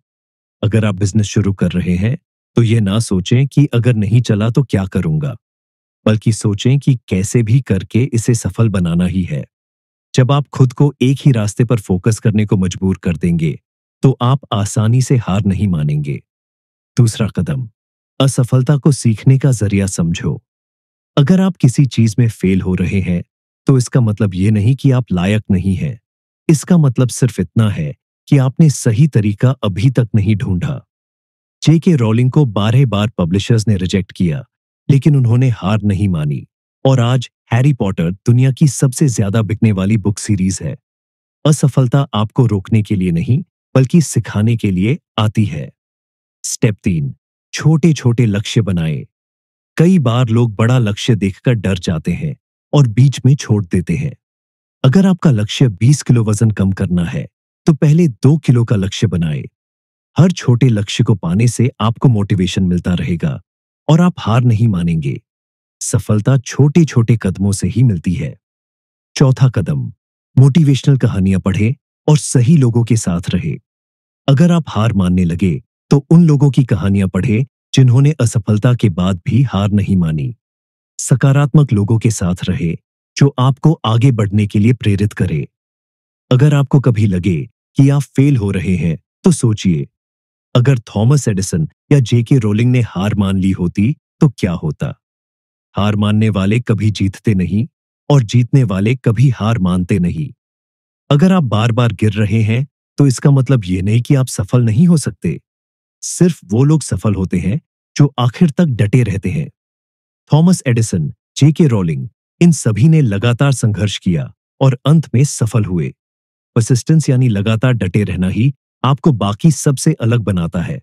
अगर आप बिजनेस शुरू कर रहे हैं, तो यह ना सोचें कि अगर नहीं चला तो क्या करूंगा, बल्कि सोचें कि कैसे भी करके इसे सफल बनाना ही है। जब आप खुद को एक ही रास्ते पर फोकस करने को मजबूर कर देंगे, तो आप आसानी से हार नहीं मानेंगे। दूसरा कदम, असफलता को सीखने का जरिया समझो। अगर आप किसी चीज में फेल हो रहे हैं, तो इसका मतलब यह नहीं कि आप लायक नहीं हैं। इसका मतलब सिर्फ इतना है कि आपने सही तरीका अभी तक नहीं ढूंढा। जेके रोलिंग को 12 बार पब्लिशर्स ने रिजेक्ट किया, लेकिन उन्होंने हार नहीं मानी, और आज हैरी पॉटर दुनिया की सबसे ज्यादा बिकने वाली बुक सीरीज है। असफलता आपको रोकने के लिए नहीं, बल्कि सिखाने के लिए आती है। स्टेप 3, छोटे छोटे लक्ष्य बनाएं। कई बार लोग बड़ा लक्ष्य देखकर डर जाते हैं और बीच में छोड़ देते हैं। अगर आपका लक्ष्य 20 किलो वजन कम करना है, तो पहले 2 किलो का लक्ष्य बनाएं। हर छोटे लक्ष्य को पाने से आपको मोटिवेशन मिलता रहेगा और आप हार नहीं मानेंगे। सफलता छोटे छोटे कदमों से ही मिलती है। चौथा कदम, मोटिवेशनल कहानियां पढ़ें और सही लोगों के साथ रहे। अगर आप हार मानने लगे, तो उन लोगों की कहानियां पढ़ें जिन्होंने असफलता के बाद भी हार नहीं मानी। सकारात्मक लोगों के साथ रहे जो आपको आगे बढ़ने के लिए प्रेरित करे। अगर आपको कभी लगे कि आप फेल हो रहे हैं, तो सोचिए, अगर थॉमस एडिसन या जेके रोलिंग ने हार मान ली होती, तो क्या होता? हार मानने वाले कभी जीतते नहीं, और जीतने वाले कभी हार मानते नहीं। अगर आप बार बार गिर रहे हैं, तो इसका मतलब यह नहीं कि आप सफल नहीं हो सकते। सिर्फ वो लोग सफल होते हैं जो आखिर तक डटे रहते हैं। थॉमस एडिसन, जेके रोलिंग, इन सभी ने लगातार संघर्ष किया और अंत में सफल हुए। परसिस्टेंस यानी लगातार डटे रहना ही आपको बाकी सबसे अलग बनाता है।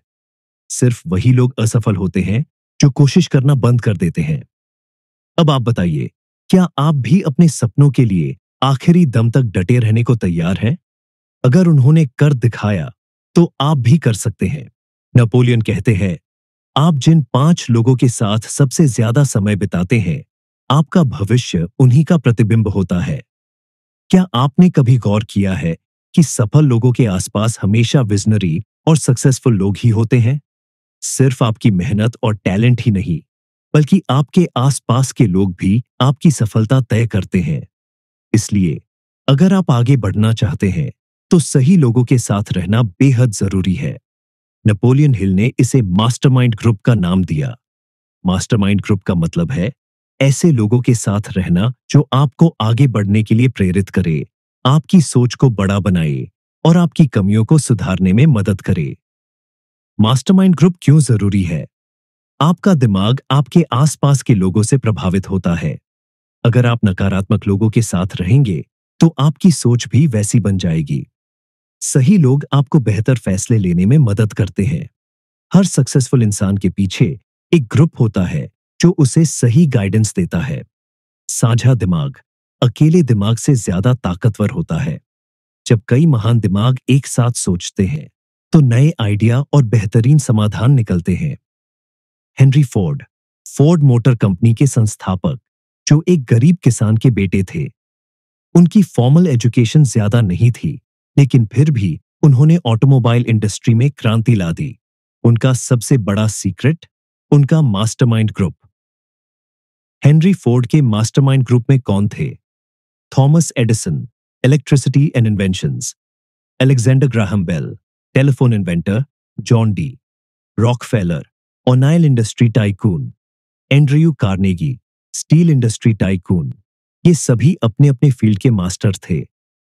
सिर्फ वही लोग असफल होते हैं जो कोशिश करना बंद कर देते हैं। अब आप बताइए, क्या आप भी अपने सपनों के लिए आखिरी दम तक डटे रहने को तैयार हैं? अगर उन्होंने कर दिखाया, तो आप भी कर सकते हैं। नेपोलियन कहते हैं, आप जिन 5 लोगों के साथ सबसे ज्यादा समय बिताते हैं, आपका भविष्य उन्हीं का प्रतिबिंब होता है। क्या आपने कभी गौर किया है कि सफल लोगों के आसपास हमेशा विजनरी और सक्सेसफुल लोग ही होते हैं? सिर्फ आपकी मेहनत और टैलेंट ही नहीं, बल्कि आपके आसपास के लोग भी आपकी सफलता तय करते हैं। इसलिए अगर आप आगे बढ़ना चाहते हैं, तो सही लोगों के साथ रहना बेहद जरूरी है। नेपोलियन हिल ने इसे मास्टरमाइंड ग्रुप का नाम दिया। मास्टरमाइंड ग्रुप का मतलब है ऐसे लोगों के साथ रहना जो आपको आगे बढ़ने के लिए प्रेरित करे, आपकी सोच को बड़ा बनाए और आपकी कमियों को सुधारने में मदद करे। मास्टरमाइंड ग्रुप क्यों जरूरी है? आपका दिमाग आपके आसपास के लोगों से प्रभावित होता है। अगर आप नकारात्मक लोगों के साथ रहेंगे, तो आपकी सोच भी वैसी बन जाएगी। सही लोग आपको बेहतर फैसले लेने में मदद करते हैं। हर सक्सेसफुल इंसान के पीछे एक ग्रुप होता है जो उसे सही गाइडेंस देता है। साझा दिमाग अकेले दिमाग से ज्यादा ताकतवर होता है। जब कई महान दिमाग एक साथ सोचते हैं, तो नए आइडिया और बेहतरीन समाधान निकलते हैं। Henry Ford, Ford motor company के संस्थापक, जो एक गरीब किसान के बेटे थे। उनकी फॉर्मल एजुकेशन ज्यादा नहीं थी, लेकिन फिर भी उन्होंने ऑटोमोबाइल इंडस्ट्री में क्रांति ला दी। उनका सबसे बड़ा सीक्रेट, उनका मास्टरमाइंड ग्रुप। हेनरी फोर्ड के मास्टरमाइंड ग्रुप में कौन थे? Thomas Edison, electricity and inventions. Alexander Graham Bell, telephone inventor. John D Rockefeller, oil industry tycoon. Andrew Carnegie, steel industry tycoon. ये सभी अपने अपने फील्ड के मास्टर थे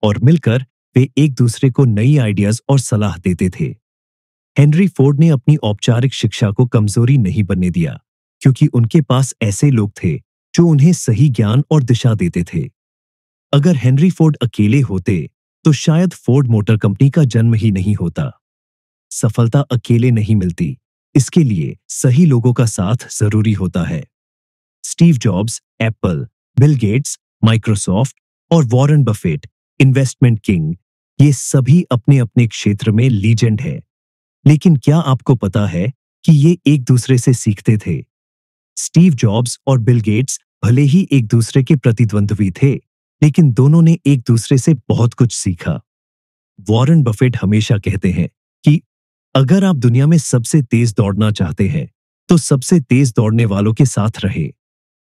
और मिलकर वे एक दूसरे को नई आइडियाज और सलाह देते थे। हेनरी फोर्ड ने अपनी औपचारिक शिक्षा को कमजोरी नहीं बनने दिया, क्योंकि उनके पास ऐसे लोग थे जो उन्हें सही ज्ञान और दिशा देते थे। अगर हेनरी फोर्ड अकेले होते, तो शायद फोर्ड मोटर कंपनी का जन्म ही नहीं होता। सफलता अकेले नहीं मिलती, इसके लिए सही लोगों का साथ जरूरी होता है। Steve jobs, Apple, Bill Gates, Microsoft और वॉरेन बफेट, इन्वेस्टमेंट किंग, ये सभी अपने अपने क्षेत्र में लीजेंड है। लेकिन क्या आपको पता है कि ये एक दूसरे से सीखते थे? स्टीव जॉब्स और बिल गेट्स भले ही एक दूसरे के प्रतिद्वंद्वी थे, लेकिन दोनों ने एक दूसरे से बहुत कुछ सीखा। वॉरेन बफेट हमेशा कहते हैं कि अगर आप दुनिया में सबसे तेज दौड़ना चाहते हैं, तो सबसे तेज दौड़ने वालों के साथ रहे।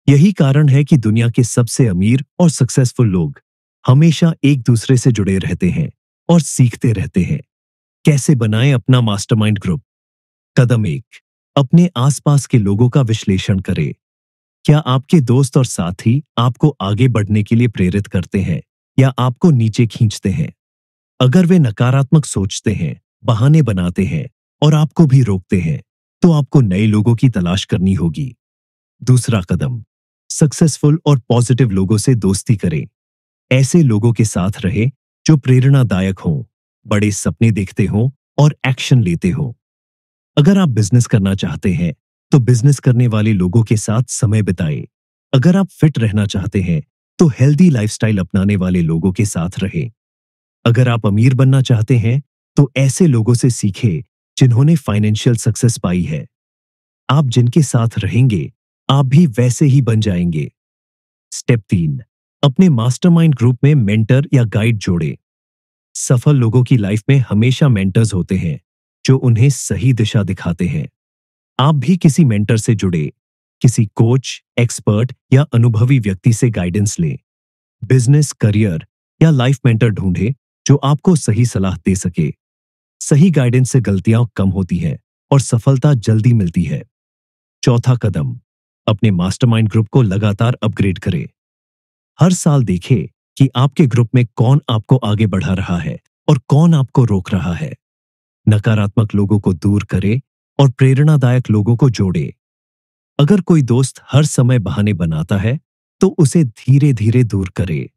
यही कारण है कि दुनिया के सबसे अमीर और सक्सेसफुल लोग हमेशा एक दूसरे से जुड़े रहते हैं और सीखते रहते हैं। कैसे बनाएं अपना मास्टरमाइंड ग्रुप? कदम 1, अपने आसपास के लोगों का विश्लेषण करें। क्या आपके दोस्त और साथी आपको आगे बढ़ने के लिए प्रेरित करते हैं या आपको नीचे खींचते हैं? अगर वे नकारात्मक सोचते हैं, बहाने बनाते हैं और आपको भी रोकते हैं, तो आपको नए लोगों की तलाश करनी होगी। दूसरा कदम, सक्सेसफुल और पॉजिटिव लोगों से दोस्ती करें। ऐसे लोगों के साथ रहें जो प्रेरणादायक हों, बड़े सपने देखते हों और एक्शन लेते हों। अगर आप बिजनेस करना चाहते हैं, तो बिजनेस करने वाले लोगों के साथ समय बिताएं। अगर आप फिट रहना चाहते हैं, तो हेल्दी लाइफस्टाइल अपनाने वाले लोगों के साथ रहें। अगर आप अमीर बनना चाहते हैं, तो ऐसे लोगों से सीखें जिन्होंने फाइनेंशियल सक्सेस पाई है। आप जिनके साथ रहेंगे, आप भी वैसे ही बन जाएंगे। स्टेप 3, अपने मास्टरमाइंड ग्रुप में मेंटर या गाइड जोड़ें। सफल लोगों की लाइफ में हमेशा मेंटर्स होते हैं जो उन्हें सही दिशा दिखाते हैं। आप भी किसी मेंटर से जुड़े, किसी कोच, एक्सपर्ट या अनुभवी व्यक्ति से गाइडेंस लें। बिजनेस, करियर या लाइफ मेंटर ढूंढें जो आपको सही सलाह दे सके। सही गाइडेंस से गलतियां कम होती हैं और सफलता जल्दी मिलती है। चौथा कदम, अपने मास्टरमाइंड ग्रुप को लगातार अपग्रेड करें। हर साल देखें कि आपके ग्रुप में कौन आपको आगे बढ़ा रहा है और कौन आपको रोक रहा है। नकारात्मक लोगों को दूर करें और प्रेरणादायक लोगों को जोड़ें। अगर कोई दोस्त हर समय बहाने बनाता है, तो उसे धीरे धीरे दूर करें।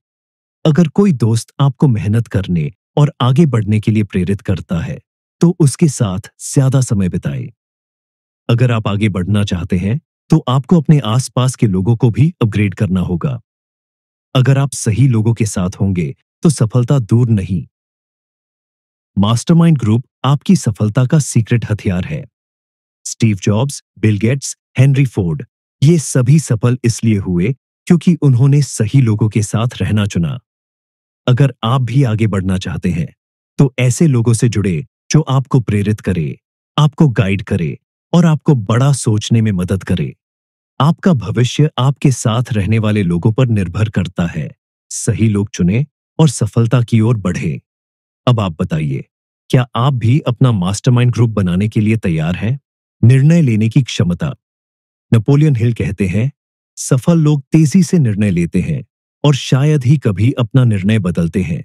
अगर कोई दोस्त आपको मेहनत करने और आगे बढ़ने के लिए प्रेरित करता है, तो उसके साथ ज्यादा समय बिताएं। अगर आप आगे बढ़ना चाहते हैं, तो आपको अपने आसपास के लोगों को भी अपग्रेड करना होगा। अगर आप सही लोगों के साथ होंगे तो सफलता दूर नहीं। मास्टरमाइंड ग्रुप आपकी सफलता का सीक्रेट हथियार है। Steve jobs, Bill Gates, Henry Ford, ये सभी सफल इसलिए हुए क्योंकि उन्होंने सही लोगों के साथ रहना चुना। अगर आप भी आगे बढ़ना चाहते हैं तो ऐसे लोगों से जुड़े जो आपको प्रेरित करे, आपको गाइड करे और आपको बड़ा सोचने में मदद करे। आपका भविष्य आपके साथ रहने वाले लोगों पर निर्भर करता है। सही लोग चुनें और सफलता की ओर बढ़े। अब आप बताइए, क्या आप भी अपना मास्टरमाइंड ग्रुप बनाने के लिए तैयार हैं? निर्णय लेने की क्षमता। नेपोलियन हिल कहते हैं, सफल लोग तेजी से निर्णय लेते हैं और शायद ही कभी अपना निर्णय बदलते हैं,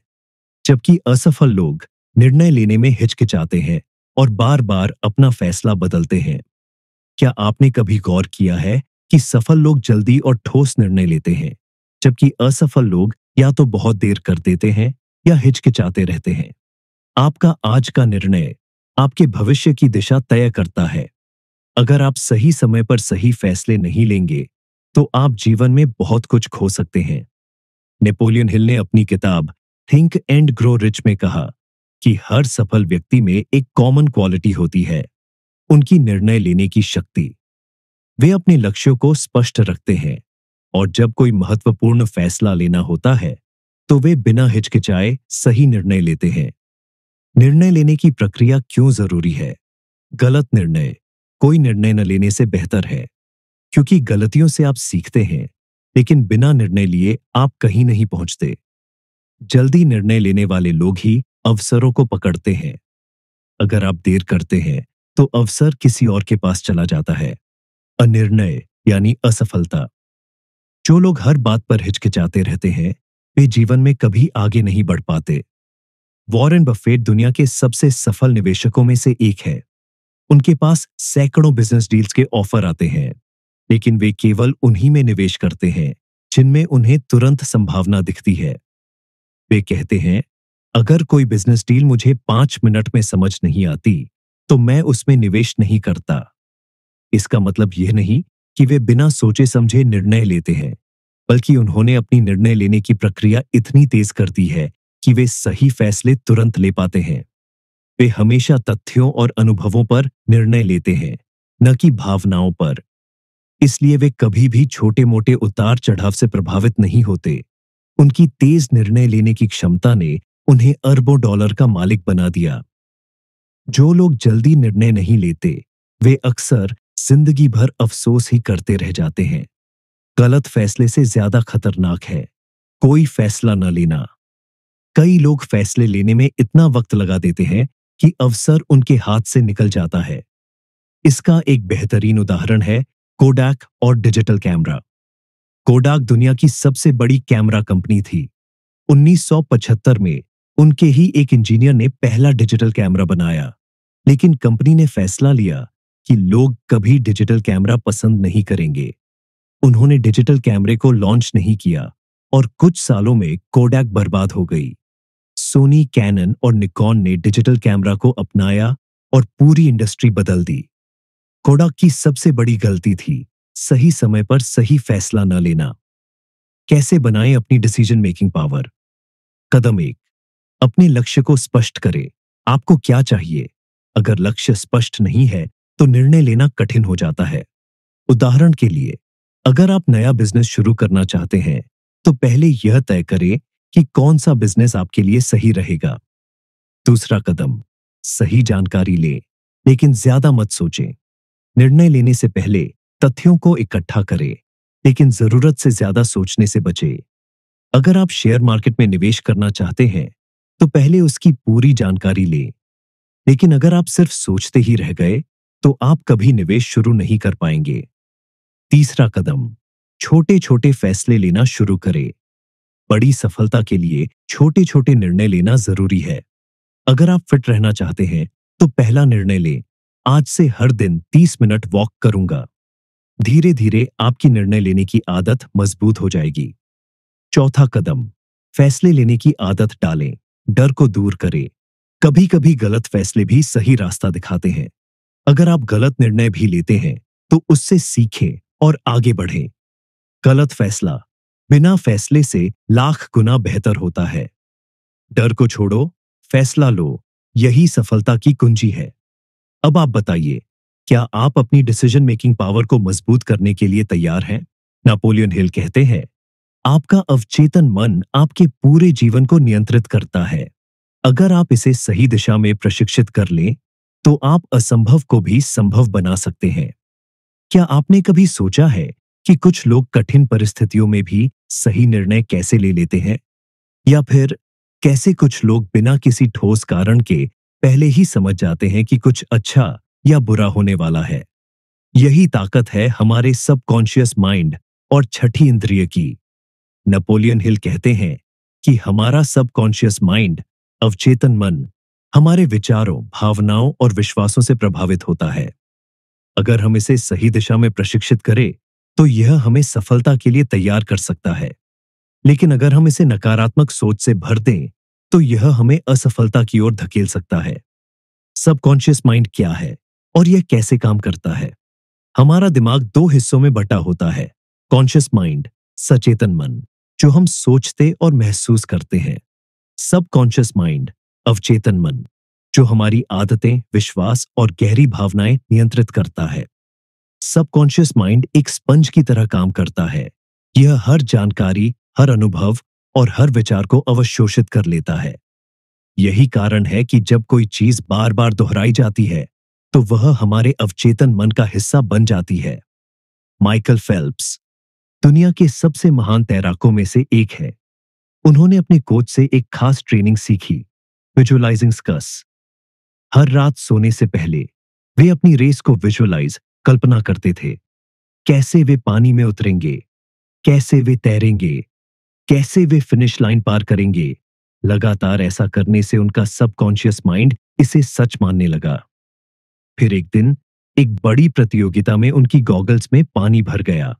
जबकि असफल लोग निर्णय लेने में हिचकिचाते हैं और बार-बार अपना फैसला बदलते हैं। क्या आपने कभी गौर किया है कि सफल लोग जल्दी और ठोस निर्णय लेते हैं, जबकि असफल लोग या तो बहुत देर कर देते हैं या हिचकिचाते रहते हैं? आपका आज का निर्णय आपके भविष्य की दिशा तय करता है। अगर आप सही समय पर सही फैसले नहीं लेंगे, तो आप जीवन में बहुत कुछ खो सकते हैं। नेपोलियन हिल ने अपनी किताब थिंक एंड ग्रो रिच में कहा कि हर सफल व्यक्ति में एक कॉमन क्वालिटी होती है, उनकी निर्णय लेने की शक्ति। वे अपने लक्ष्यों को स्पष्ट रखते हैं और जब कोई महत्वपूर्ण फैसला लेना होता है, तो वे बिना हिचकिचाए सही निर्णय लेते हैं। निर्णय लेने की प्रक्रिया क्यों जरूरी है? गलत निर्णय कोई निर्णय न लेने से बेहतर है, क्योंकि गलतियों से आप सीखते हैं, लेकिन बिना निर्णय लिए आप कहीं नहीं पहुंचते। जल्दी निर्णय लेने वाले लोग ही अवसरों को पकड़ते हैं। अगर आप देर करते हैं, तो अवसर किसी और के पास चला जाता है। अनिर्णय यानी असफलता। जो लोग हर बात पर हिचकिचाते रहते हैं, वे जीवन में कभी आगे नहीं बढ़ पाते। वॉरेन बफेट दुनिया के सबसे सफल निवेशकों में से एक है। उनके पास सैकड़ों बिजनेस डील्स के ऑफर आते हैं, लेकिन वे केवल उन्हीं में निवेश करते हैं जिनमें उन्हें तुरंत संभावना दिखती है। वे कहते हैं, अगर कोई बिजनेस डील मुझे 5 मिनट में समझ नहीं आती, तो मैं उसमें निवेश नहीं करता। इसका मतलब यह नहीं कि वे बिना सोचे समझे निर्णय लेते हैं, बल्कि उन्होंने अपनी निर्णय लेने की प्रक्रिया इतनी तेज कर दी है कि वे सही फैसले तुरंत ले पाते हैं। वे हमेशा तथ्यों और अनुभवों पर निर्णय लेते हैं, न कि भावनाओं पर। इसलिए वे कभी भी छोटे-मोटे उतार-चढ़ाव से प्रभावित नहीं होते। उनकी तेज निर्णय लेने की क्षमता ने उन्हें अरबों डॉलर का मालिक बना दिया। जो लोग जल्दी निर्णय नहीं लेते, वे अक्सर जिंदगी भर अफसोस ही करते रह जाते हैं। गलत फैसले से ज्यादा खतरनाक है कोई फैसला न लेना। कई लोग फैसले लेने में इतना वक्त लगा देते हैं कि अवसर उनके हाथ से निकल जाता है। इसका एक बेहतरीन उदाहरण है कोडाक और डिजिटल कैमरा। कोडाक दुनिया की सबसे बड़ी कैमरा कंपनी थी। 1975 में उनके ही एक इंजीनियर ने पहला डिजिटल कैमरा बनाया, लेकिन कंपनी ने फैसला लिया कि लोग कभी डिजिटल कैमरा पसंद नहीं करेंगे। उन्होंने डिजिटल कैमरे को लॉन्च नहीं किया और कुछ सालों में कोडाक बर्बाद हो गई। सोनी, कैनन और निकॉन ने डिजिटल कैमरा को अपनाया और पूरी इंडस्ट्री बदल दी। कोडाक की सबसे बड़ी गलती थी सही समय पर सही फैसला न लेना। कैसे बनाएं अपनी डिसीजन मेकिंग पावर? कदम 1, अपने लक्ष्य को स्पष्ट करें। आपको क्या चाहिए? अगर लक्ष्य स्पष्ट नहीं है, तो निर्णय लेना कठिन हो जाता है। उदाहरण के लिए, अगर आप नया बिजनेस शुरू करना चाहते हैं, तो पहले यह तय करें कि कौन सा बिजनेस आपके लिए सही रहेगा। दूसरा कदम, सही जानकारी लें, लेकिन ज्यादा मत सोचें। निर्णय लेने से पहले तथ्यों को इकट्ठा करें, लेकिन जरूरत से ज्यादा सोचने से बचें। अगर आप शेयर मार्केट में निवेश करना चाहते हैं, तो पहले उसकी पूरी जानकारी लें। लेकिन अगर आप सिर्फ सोचते ही रह गए, तो आप कभी निवेश शुरू नहीं कर पाएंगे। तीसरा कदम, छोटे-छोटे फैसले लेना शुरू करें। बड़ी सफलता के लिए छोटे-छोटे निर्णय लेना जरूरी है। अगर आप फिट रहना चाहते हैं, तो पहला निर्णय लें, आज से हर दिन 30 मिनट वॉक करूंगा। धीरे-धीरे आपकी निर्णय लेने की आदत मजबूत हो जाएगी। चौथा कदम, फैसले लेने की आदत डालें, डर को दूर करें। कभी-कभी गलत फैसले भी सही रास्ता दिखाते हैं। अगर आप गलत निर्णय भी लेते हैं, तो उससे सीखें और आगे बढ़ें। गलत फैसला बिना फैसले से लाख गुना बेहतर होता है। डर को छोड़ो, फैसला लो, यही सफलता की कुंजी है। अब आप बताइए, क्या आप अपनी डिसीजन मेकिंग पावर को मजबूत करने के लिए तैयार हैं? नेपोलियन हिल कहते हैं, आपका अवचेतन मन आपके पूरे जीवन को नियंत्रित करता है। अगर आप इसे सही दिशा में प्रशिक्षित कर लें, तो आप असंभव को भी संभव बना सकते हैं। क्या आपने कभी सोचा है कि कुछ लोग कठिन परिस्थितियों में भी सही निर्णय कैसे ले लेते हैं? या फिर कैसे कुछ लोग बिना किसी ठोस कारण के पहले ही समझ जाते हैं कि कुछ अच्छा या बुरा होने वाला है? यही ताकत है हमारे सबकॉन्शियस माइंड और छठी इंद्रिय की। नेपोलियन हिल कहते हैं कि हमारा सबकॉन्शियस माइंड, अवचेतन मन, हमारे विचारों, भावनाओं और विश्वासों से प्रभावित होता है। अगर हम इसे सही दिशा में प्रशिक्षित करें, तो यह हमें सफलता के लिए तैयार कर सकता है। लेकिन अगर हम इसे नकारात्मक सोच से भर दें, तो यह हमें असफलता की ओर धकेल सकता है। सबकॉन्शियस माइंड क्या है और यह कैसे काम करता है? हमारा दिमाग दो हिस्सों में बटा होता है। कॉन्शियस माइंड, सचेतन मन, जो हम सोचते और महसूस करते हैं। सबकॉन्शियस माइंड, अवचेतन मन, जो हमारी आदतें, विश्वास और गहरी भावनाएं नियंत्रित करता है। सबकॉन्शियस माइंड एक स्पंज की तरह काम करता है। यह हर जानकारी, हर अनुभव और हर विचार को अवशोषित कर लेता है। यही कारण है कि जब कोई चीज बार बार दोहराई जाती है, तो वह हमारे अवचेतन मन का हिस्सा बन जाती है। माइकल फेल्प्स दुनिया के सबसे महान तैराकों में से एक है। उन्होंने अपने कोच से एक खास ट्रेनिंग सीखी, विजुअलाइजिंग स्कस। हर रात सोने से पहले वे अपनी रेस को विजुअलाइज, कल्पना करते थे। कैसे वे पानी में उतरेंगे, कैसे वे तैरेंगे, कैसे वे फिनिश लाइन पार करेंगे। लगातार ऐसा करने से उनका सबकॉन्शियस माइंड इसे सच मानने लगा। फिर एक दिन एक बड़ी प्रतियोगिता में उनकी गॉगल्स में पानी भर गया।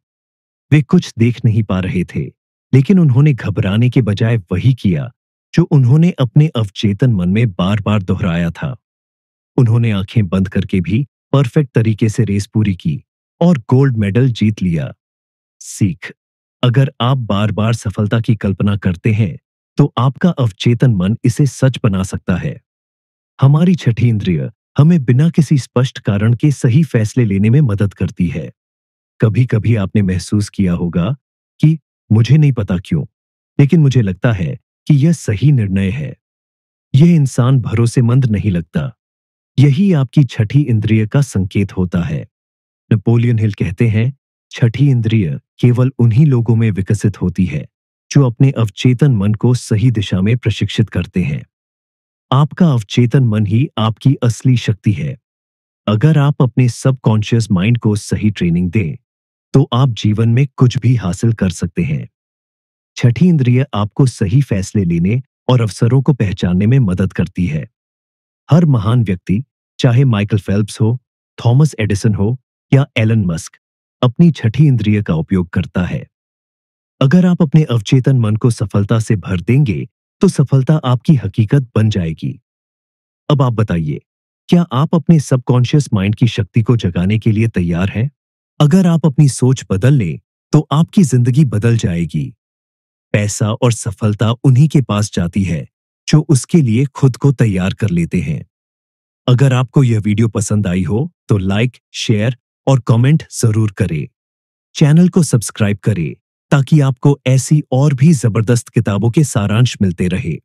वे कुछ देख नहीं पा रहे थे, लेकिन उन्होंने घबराने के बजाय वही किया जो उन्होंने अपने अवचेतन मन में बार बार दोहराया था। उन्होंने आंखें बंद करके भी परफेक्ट तरीके से रेस पूरी की और गोल्ड मेडल जीत लिया। सीख, अगर आप बार बार सफलता की कल्पना करते हैं, तो आपका अवचेतन मन इसे सच बना सकता है। हमारी छठी इंद्रिय हमें बिना किसी स्पष्ट कारण के सही फैसले लेने में मदद करती है। कभी कभी आपने महसूस किया होगा कि मुझे नहीं पता क्यों, लेकिन मुझे लगता है कि यह सही निर्णय है। यह इंसान भरोसेमंद नहीं लगता। यही आपकी छठी इंद्रिय का संकेत होता है। नेपोलियन हिल कहते हैं, छठी इंद्रिय केवल उन्हीं लोगों में विकसित होती है जो अपने अवचेतन मन को सही दिशा में प्रशिक्षित करते हैं। आपका अवचेतन मन ही आपकी असली शक्ति है। अगर आप अपने सबकॉन्शियस माइंड को सही ट्रेनिंग दें, तो आप जीवन में कुछ भी हासिल कर सकते हैं। छठी इंद्रिय आपको सही फैसले लेने और अवसरों को पहचानने में मदद करती है। हर महान व्यक्ति, चाहे माइकल फेल्प्स हो, थॉमस एडिसन हो या एलन मस्क, अपनी छठी इंद्रिय का उपयोग करता है। अगर आप अपने अवचेतन मन को सफलता से भर देंगे, तो सफलता आपकी हकीकत बन जाएगी। अब आप बताइए, क्या आप अपने सबकॉन्शियस माइंड की शक्ति को जगाने के लिए तैयार हैं? अगर आप अपनी सोच बदल लें, तो आपकी जिंदगी बदल जाएगी। पैसा और सफलता उन्हीं के पास जाती है जो उसके लिए खुद को तैयार कर लेते हैं। अगर आपको यह वीडियो पसंद आई हो, तो लाइक, शेयर और कमेंट जरूर करें। चैनल को सब्सक्राइब करें ताकि आपको ऐसी और भी जबरदस्त किताबों के सारांश मिलते रहे।